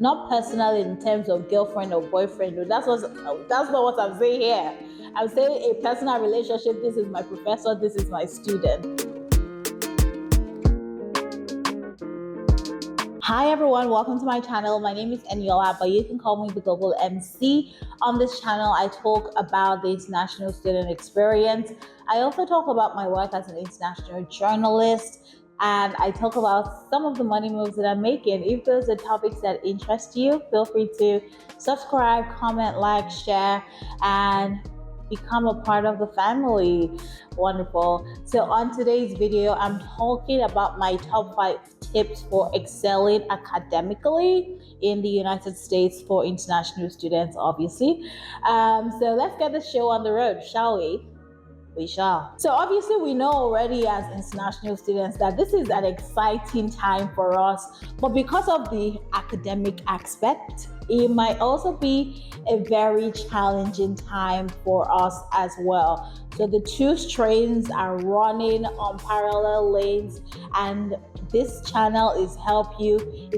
Not personal in terms of girlfriend or boyfriend. No, that's not what I'm saying here. I'm saying a personal relationship. This is my professor, this is my student. Hi everyone, welcome to my channel. My name is Eniola, but you can call me the Global MC. On this channel, I talk about the international student experience. I also talk about my work as an international journalist, and I talk about some of the money moves that I'm making. If those are topics that interest you, feel free to subscribe, comment, like, share, and become a part of the family. Wonderful. So on today's video, I'm talking about my top 5 tips for excelling academically in the United States for international students, obviously. So let's get the show on the road, shall we? We shall. So obviously we know already as international students that this is an exciting time for us, but because of the academic aspect, it might also be a very challenging time for us as well. So the two trains are running on parallel lanes, and this channel is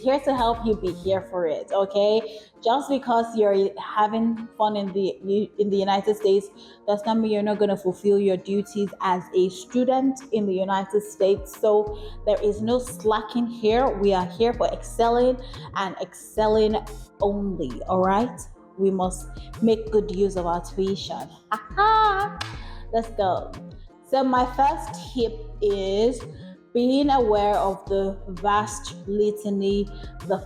here to help you be here for it. Okay, just because you're having fun in the United States does not mean you're not going to fulfill your duties as a student in the United States. So there is no slacking here. We are here for excelling and excelling only. All right, we must make good use of our tuition. Let's go. So my first tip is being aware of the vast litany, the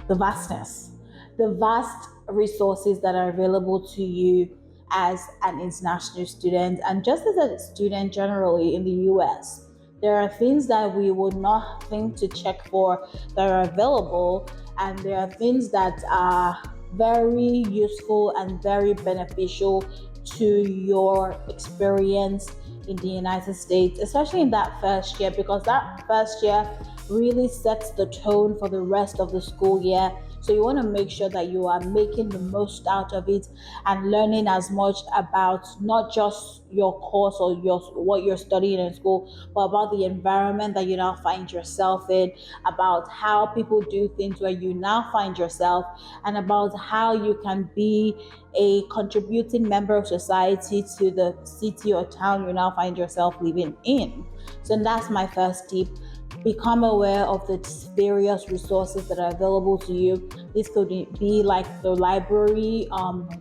vastness, the vast resources that are available to you as an international student and just as a student generally in the US. There are things that we would not think to check for that are available, and there are things that are very useful and very beneficial to your experience in the United States, especially in that first year, because that first year really sets the tone for the rest of the school year. So you want to make sure that you are making the most out of it and learning as much about not just your course or what you're studying in school, but about the environment that you now find yourself in, about how people do things where you now find yourself, and about how you can be a contributing member of society to the city or town you now find yourself living in. So that's my first tip. Become aware of the various resources that are available to you. This could be like the library.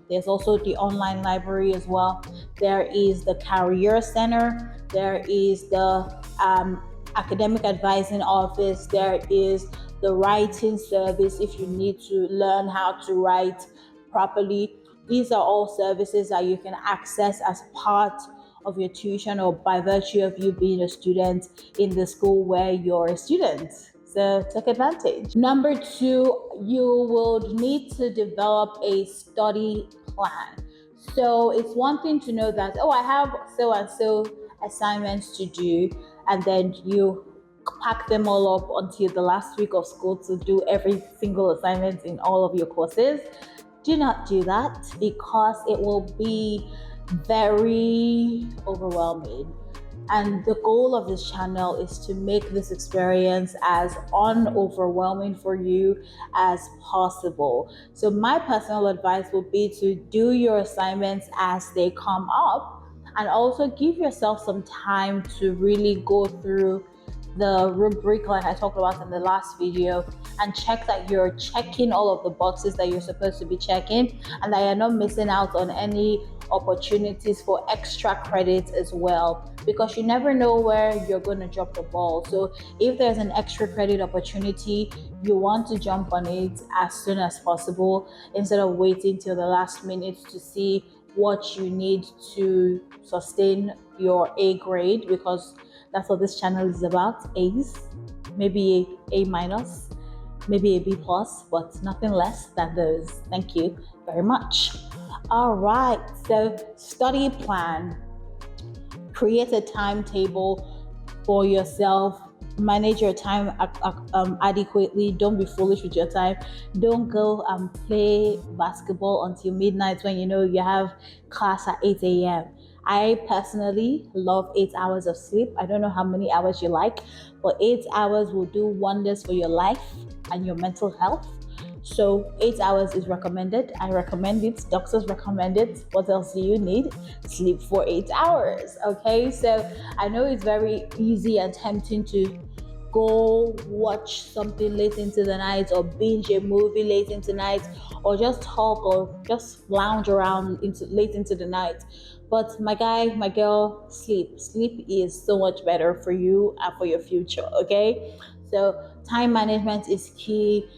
There's also the online library as well. There is the career center. There is the academic advising office. There is the writing service if you need to learn how to write properly. These are all services that you can access as part of your tuition or by virtue of you being a student in the school where you're a student. So take advantage. Number 2, you will need to develop a study plan. So it's one thing to know that, oh, I have so and so assignments to do, and then you pack them all up until the last week of school to do every single assignment in all of your courses. Do not do that because it will be very overwhelming. And the goal of this channel is to make this experience as unoverwhelming for you as possible. So my personal advice would be to do your assignments as they come up, and also give yourself some time to really go through the rubric like I talked about in the last video, and check that you're checking all of the boxes that you're supposed to be checking, and that you're not missing out on any opportunities for extra credits as well, because you never know where you're going to drop the ball. So if there's an extra credit opportunity, you want to jump on it as soon as possible instead of waiting till the last minute to see what you need to sustain your A grade, because that's what this channel is about. A's, maybe A minus, maybe a B plus, but nothing less than those. Thank you very much. All right, so study plan. Create a timetable for yourself. Manage your time adequately. Don't be foolish with your time. Don't go and play basketball until midnight when you know you have class at 8 a.m. I personally love 8 hours of sleep. I don't know how many hours you like, but 8 hours will do wonders for your life and your mental health. So 8 hours is recommended. I recommend it. Doctors recommend it. What else do you need? Sleep for 8 hours. Okay. So I know it's very easy and tempting to go watch something late into the night or binge a movie late into the night or just talk or just lounge around into late into the night. But my guy, my girl, sleep is so much better for you and for your future. Okay. So time management is key.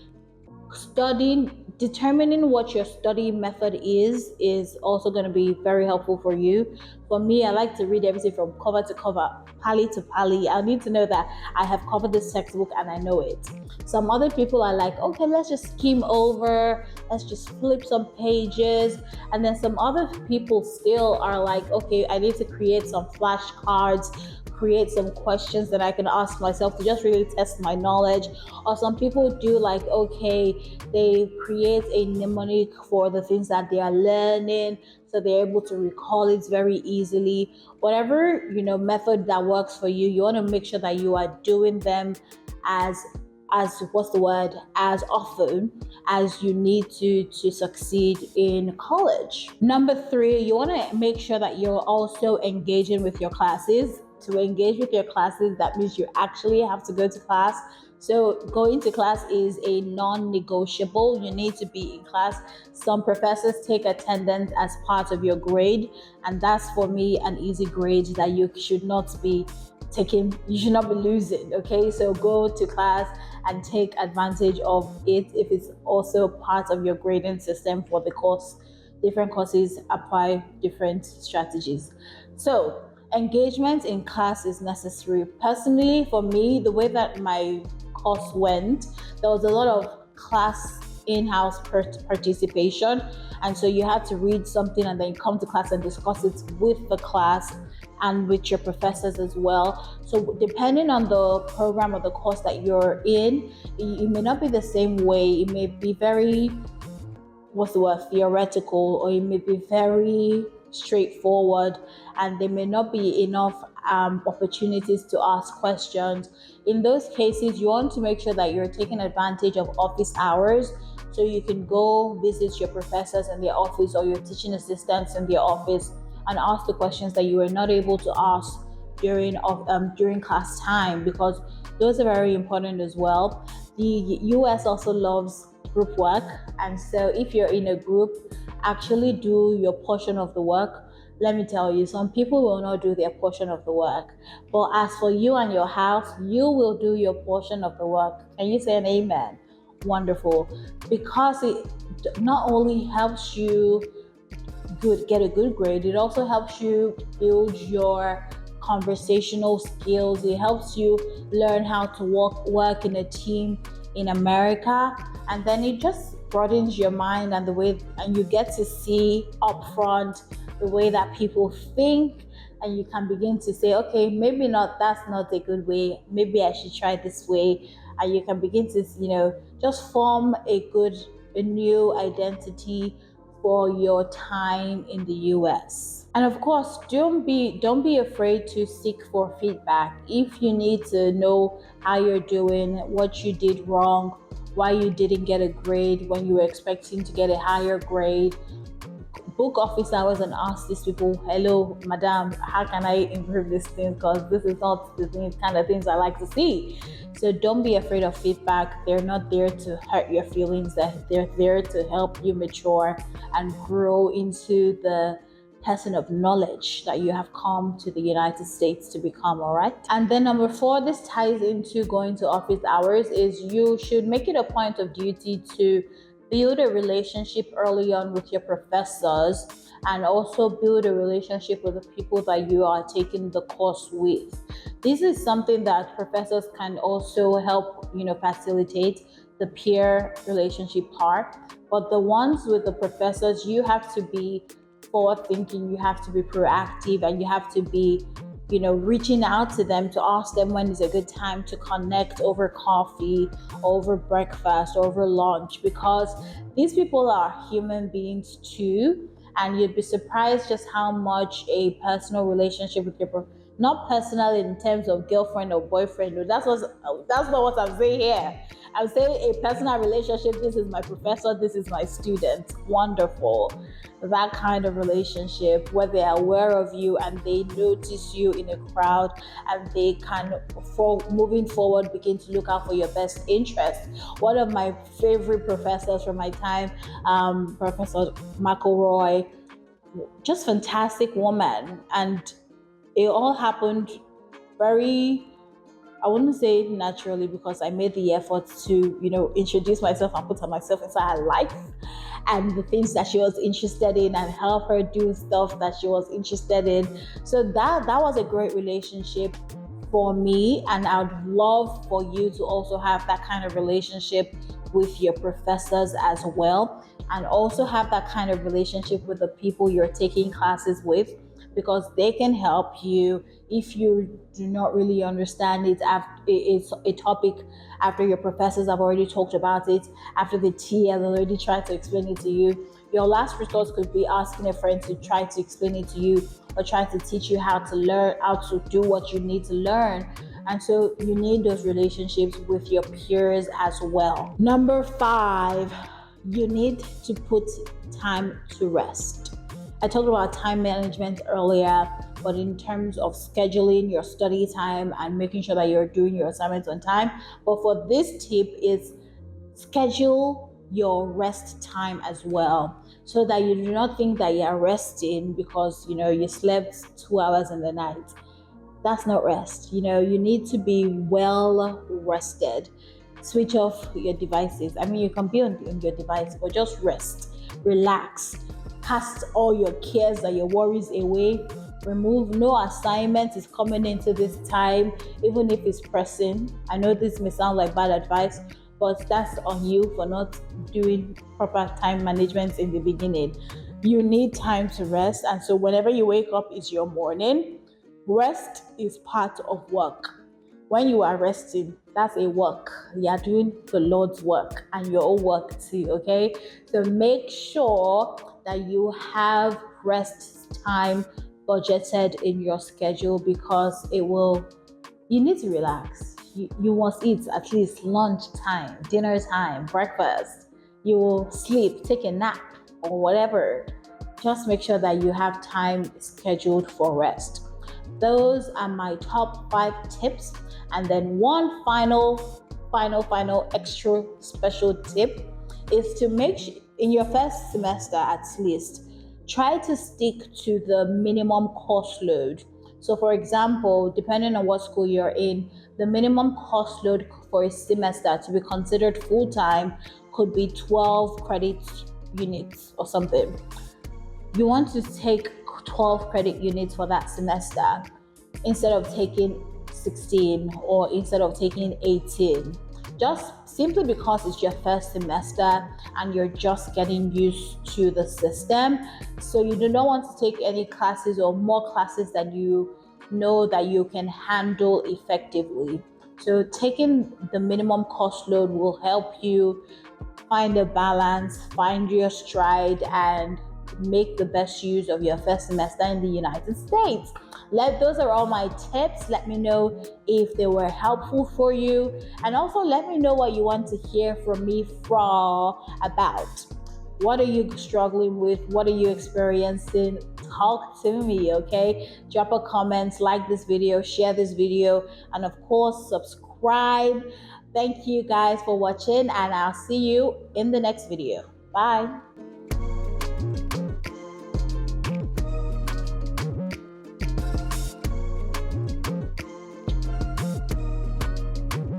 Studying, determining what your study method is also going to be very helpful for you. For me, I like to read everything from cover to cover, pally to pally. I need to know that I have covered this textbook and I know it. Some other people are like, okay, let's just skim over, let's just flip some pages. And then some other people still are like, okay, I need to create some flashcards, create some questions that I can ask myself to just really test my knowledge. Or some people do like, okay, they create a mnemonic for the things that they are learning, so they're able to recall it very easily. Whatever, method that works for you, you want to make sure that you are doing them as what's the word, as often as you need to succeed in college. Number 3, you want to make sure that you're also engaging with your classes. To engage with your classes, that means you actually have to go to class. So going to class is a non-negotiable. You need to be in class. Some professors take attendance as part of your grade, and that's for me an easy grade that you should not be taking, you should not be losing. Okay, so go to class and take advantage of it if it's also part of your grading system for the course. Different courses apply different strategies. So engagement in class is necessary. Personally, for me, the way that my course went, there was a lot of class in-house participation, and so you had to read something and then come to class and discuss it with the class and with your professors as well. So depending on the program or the course that you're in, it may not be the same way. It may be very, theoretical, or it may be very straightforward, and there may not be enough opportunities to ask questions. In those cases, you want to make sure that you're taking advantage of office hours, so you can go visit your professors in their office or your teaching assistants in their office and ask the questions that you were not able to ask during class time, because those are very important as well. The US also loves group work, and so if you're in a group, actually do your portion of the work. Let me tell you, some people will not do their portion of the work, but as for you and your house, you will do your portion of the work. Can you say an amen? Wonderful. Because it not only helps you get a good grade, it also helps you build your conversational skills. It helps you learn how to work in a team in America, and then it just broadens your mind and you get to see upfront the way that people think, and you can begin to say, okay, maybe not, that's not a good way, maybe I should try this way. And you can begin to just form a new identity for your time in the US. And of course, don't be afraid to seek for feedback. If you need to know how you're doing, what you did wrong, why you didn't get a grade when you were expecting to get a higher grade, book office hours and ask these people, hello, madam, how can I improve this thing? Because this is not the kind of things I like to see. So don't be afraid of feedback. They're not there to hurt your feelings. They're there to help you mature and grow into the person of knowledge that you have come to the United States to become, all right? And then number 4, this ties into going to office hours, is you should make it a point of duty to build a relationship early on with your professors, and also build a relationship with the people that you are taking the course with. This is something that professors can also help, facilitate, the peer relationship part. But the ones with the professors, you have to be forward thinking, you have to be proactive, and you have to be reaching out to them to ask them when is a good time to connect over coffee, over breakfast, over lunch, because these people are human beings too, and you'd be surprised just how much a personal relationship with your not personal in terms of girlfriend or boyfriend. That's not what I'm saying here. I would say a personal relationship. This is my professor, this is my student. Wonderful. That kind of relationship where they are aware of you and they notice you in a crowd and they can, for moving forward, begin to look out for your best interest. One of my favorite professors from my time, Professor McElroy, just fantastic woman, and it all happened very, I wouldn't say naturally, because I made the effort to, introduce myself and put myself inside her life and the things that she was interested in and help her do stuff that she was interested in. So that was a great relationship for me, and I would love for you to also have that kind of relationship with your professors as well, and also have that kind of relationship with the people you're taking classes with, because they can help you if you do not really understand it after it's a topic, after your professors have already talked about it, after the TA has already tried to explain it to you. Your last resort could be asking a friend to try to explain it to you, or try to teach you how to learn, how to do what you need to learn. And so you need those relationships with your peers as well. Number 5, you need to put time to rest. I talked about time management earlier, but in terms of scheduling your study time and making sure that you're doing your assignments on time. But for this tip is schedule your rest time as well, so that you do not think that you're resting because you slept 2 hours in the night. That's not rest. You need to be well rested. Switch off your devices. I mean, you can be on your device, but just rest, relax, cast all your cares and your worries away. Remove, no assignment is coming into this time, even if it's pressing. I know this may sound like bad advice, but that's on you for not doing proper time management in the beginning. You need time to rest, and so whenever you wake up is your morning. Rest is part of work. When you are resting, that's a work. You are doing the Lord's work and your own work too, okay? So make sure that you have rest time budgeted in your schedule, because you need to relax. You must eat at least lunch time, dinner time, breakfast. You will sleep, take a nap or whatever. Just make sure that you have time scheduled for rest. Those are my top 5 tips. And then one final extra special tip is to make sure in your first semester, at least, try to stick to the minimum course load. So for example, depending on what school you're in, the minimum course load for a semester to be considered full-time could be 12 credit units or something. You want to take 12 credit units for that semester instead of taking 16 or instead of taking 18, just simply because it's your first semester and you're just getting used to the system. So you do not want to take any classes or more classes than you know that you can handle effectively. So taking the minimum course load will help you find a balance, find your stride, and make the best use of your first semester in the United States. Those are all my tips. Let me know if they were helpful for you, and also let me know what you want to hear from me about. What are you struggling with? What are you experiencing? Talk to me, okay? Drop a comment, like this video, share this video, and of course, subscribe. Thank you guys for watching, and I'll see you in the next video. Bye.